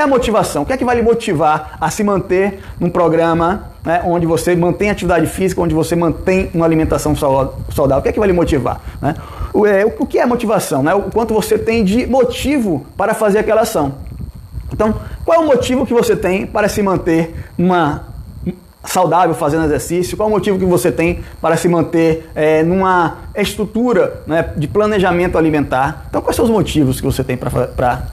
é a motivação? O que é que vai lhe motivar a se manter num programa, né, onde você mantém atividade física, onde você mantém uma alimentação saudável? O que é que vai lhe motivar? Né? O que é motivação? Né? O quanto você tem de motivo para fazer aquela ação. Então, qual é o motivo que você tem para se manter saudável fazendo exercício? Qual é o motivo que você tem para se manter numa estrutura, né, de planejamento alimentar? Então, quais são os motivos que você tem para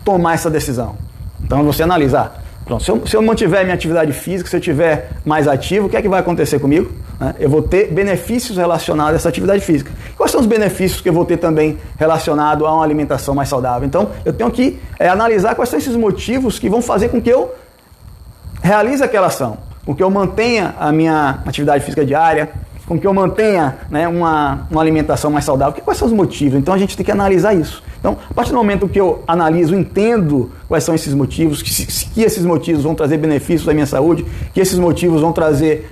tomar essa decisão? Então, você analisar. Pronto, se eu mantiver minha atividade física, se eu estiver mais ativo, o que é que vai acontecer comigo? Eu vou ter benefícios relacionados a essa atividade física. Quais são os benefícios que eu vou ter também relacionado a uma alimentação mais saudável? Então, eu tenho que analisar quais são esses motivos que vão fazer com que eu realize aquela ação, com que eu mantenha a minha atividade física diária, com que eu mantenha, né, uma alimentação mais saudável. Quais são os motivos? Então, a gente tem que analisar isso. Então, a partir do momento que eu analiso, entendo quais são esses motivos, que esses motivos vão trazer benefícios à minha saúde, que esses motivos vão trazer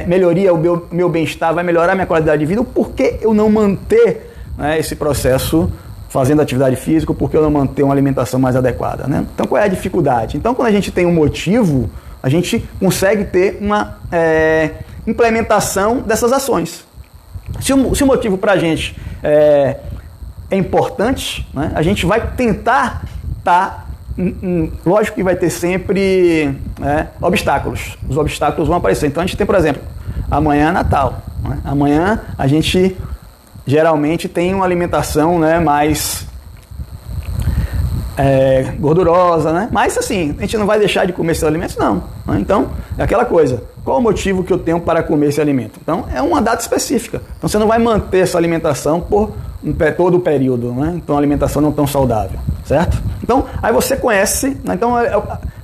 melhoria ao meu bem-estar, vai melhorar a minha qualidade de vida, por que eu não manter, né, esse processo fazendo atividade física, por que eu não manter uma alimentação mais adequada? Né? Então, qual é a dificuldade? Então, quando a gente tem um motivo, a gente consegue ter uma implementação dessas ações. Se o motivo para a gente é importante, né, a gente vai tentar lógico que vai ter sempre obstáculos. Os obstáculos vão aparecer. Então a gente tem, por exemplo, amanhã é Natal. Né? Amanhã a gente geralmente tem uma alimentação, né, mais gordurosa, né? Mas assim, a gente não vai deixar de comer esses alimentos, não. Né? Então, é aquela coisa. Qual o motivo que eu tenho para comer esse alimento? Então, é uma data específica. Então, você não vai manter essa alimentação por todo o período, né? Então, uma alimentação não tão saudável, certo? Então, aí você conhece, né? Então,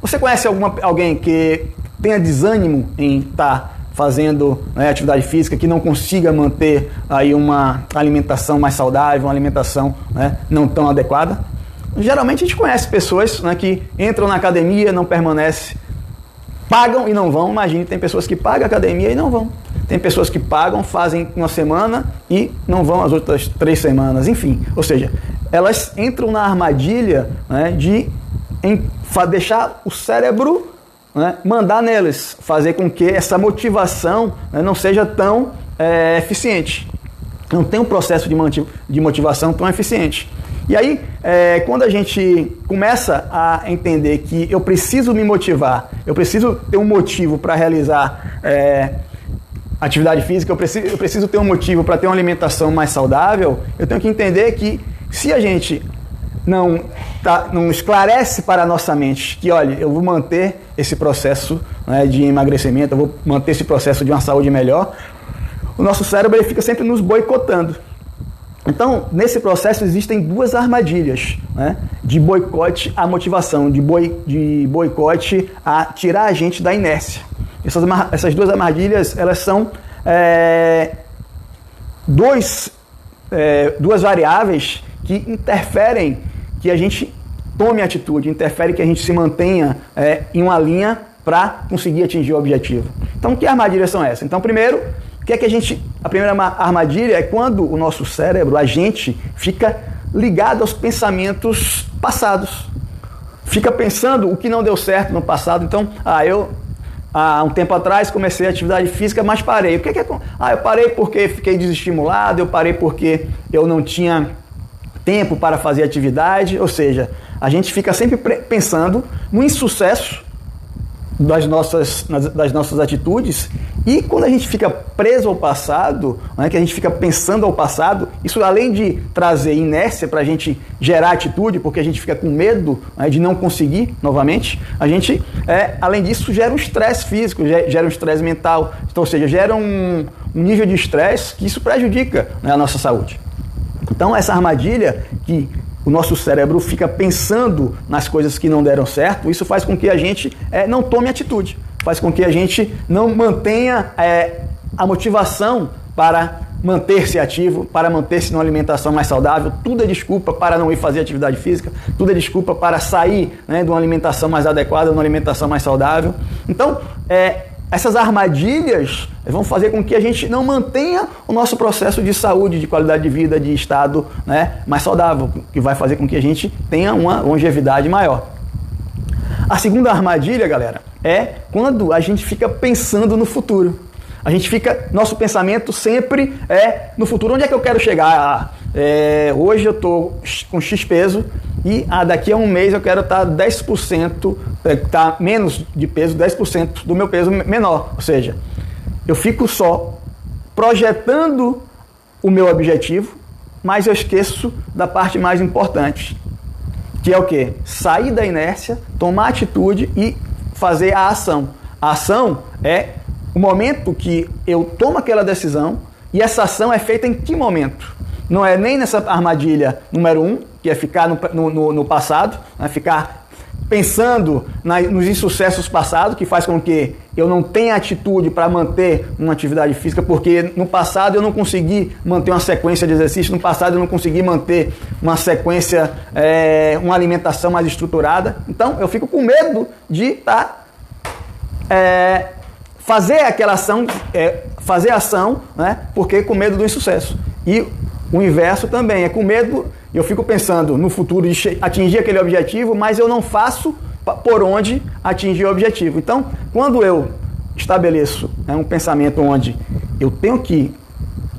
você conhece alguém que tenha desânimo em estar fazendo, né, atividade física, que não consiga manter aí uma alimentação mais saudável, uma alimentação, né, não tão adequada? Geralmente a gente conhece pessoas, né, que entram na academia, não permanecem, pagam e não vão. Imagine, tem pessoas que pagam a academia e não vão. Tem pessoas que pagam, fazem uma semana e não vão as outras 3 semanas. Enfim, ou seja, elas entram na armadilha, né, de deixar o cérebro, né, mandar neles, fazer com que essa motivação, né, não seja tão eficiente. Não tem um processo de motivação tão eficiente. E aí, quando a gente começa a entender que eu preciso me motivar, eu preciso ter um motivo para realizar atividade física, eu preciso ter um motivo para ter uma alimentação mais saudável, eu tenho que entender que se a gente não esclarece para a nossa mente que, olha, eu vou manter esse processo, né, de emagrecimento, eu vou manter esse processo de uma saúde melhor, o nosso cérebro ele fica sempre nos boicotando. Então, nesse processo existem 2 armadilhas, né, de boicote à motivação, de boicote a tirar a gente da inércia. Essas 2 armadilhas, elas são 2 variáveis que interferem que a gente tome atitude, interferem que a gente se mantenha em uma linha para conseguir atingir o objetivo. Então, que armadilhas são essas? Então, primeiro, a primeira armadilha é quando o nosso cérebro, a gente, fica ligado aos pensamentos passados. Fica pensando o que não deu certo no passado. Então, eu há um tempo atrás comecei a atividade física, mas parei. Eu parei porque fiquei desestimulado, eu parei porque eu não tinha tempo para fazer atividade. Ou seja, a gente fica sempre pensando no insucesso das nossas atitudes, e quando a gente fica preso ao passado, né, que a gente fica pensando ao passado, isso além de trazer inércia para a gente gerar atitude, porque a gente fica com medo, né, de não conseguir novamente, a gente, além disso, gera um estresse físico, gera um estresse mental, então, ou seja, gera um nível de estresse que isso prejudica, né, a nossa saúde. Então, essa armadilha que o nosso cérebro fica pensando nas coisas que não deram certo, isso faz com que a gente não tome atitude, faz com que a gente não mantenha a motivação para manter-se ativo, para manter-se numa alimentação mais saudável. Tudo é desculpa para não ir fazer atividade física, tudo é desculpa para sair, né, de uma alimentação mais adequada, de uma alimentação mais saudável. Então, essas armadilhas vão fazer com que a gente não mantenha o nosso processo de saúde, de qualidade de vida, de estado, né, mais saudável, que vai fazer com que a gente tenha uma longevidade maior. A segunda armadilha, galera, é quando a gente fica pensando no futuro. Nosso pensamento sempre é no futuro. Onde é que eu quero chegar? Hoje eu estou com X peso e daqui a um mês eu quero estar 10%, tá menos de peso, 10% do meu peso menor. Ou seja, eu fico só projetando o meu objetivo, mas eu esqueço da parte mais importante, que é o quê? Sair da inércia, tomar atitude e fazer a ação. A ação é o momento que eu tomo aquela decisão, e essa ação é feita em que momento? Não é nem nessa armadilha número 1, que é ficar no passado, né? Ficar pensando nos insucessos passados, que faz com que eu não tenha atitude para manter uma atividade física, porque no passado eu não consegui manter uma sequência de exercícios, no passado eu não consegui manter uma sequência, uma alimentação mais estruturada. Então eu fico com medo de fazer aquela ação, fazer ação, né? Porque com medo do insucesso. E o inverso também, é com medo, eu fico pensando no futuro de atingir aquele objetivo, mas eu não faço por onde atingir o objetivo. Então, quando eu estabeleço um pensamento onde eu tenho que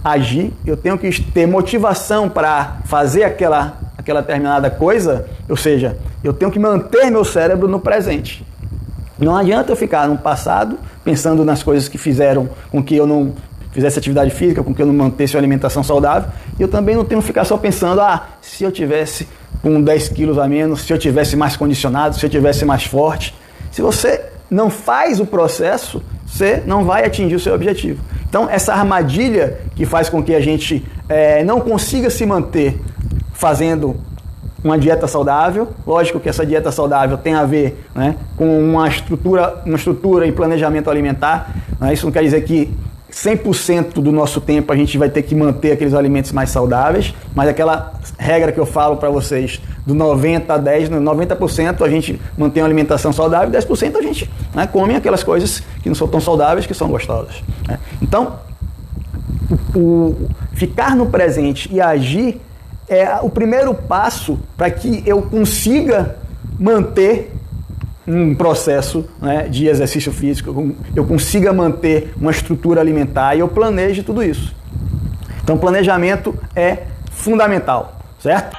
agir, eu tenho que ter motivação para fazer aquela determinada coisa, ou seja, eu tenho que manter meu cérebro no presente. Não adianta eu ficar no passado pensando nas coisas que fizeram com que eu não fizesse atividade física, com que eu não mantesse uma alimentação saudável. E eu também não tenho que ficar só pensando, se eu tivesse com 10 quilos a menos, se eu tivesse mais condicionado, se eu tivesse mais forte. Se você não faz o processo, você não vai atingir o seu objetivo. Então, essa armadilha que faz com que a gente não consiga se manter fazendo uma dieta saudável. Lógico que essa dieta saudável tem a ver, né, com uma estrutura e planejamento alimentar. Né? Isso não quer dizer que 100% do nosso tempo a gente vai ter que manter aqueles alimentos mais saudáveis, mas aquela regra que eu falo para vocês, do 90 a 10, 90% a gente mantém uma alimentação saudável, 10% a gente, né, come aquelas coisas que não são tão saudáveis, que são gostosas. Né? Então, o ficar no presente e agir é o primeiro passo para que eu consiga manter um processo, né, de exercício físico, eu consiga manter uma estrutura alimentar e eu planeje tudo isso. Então, planejamento é fundamental, certo?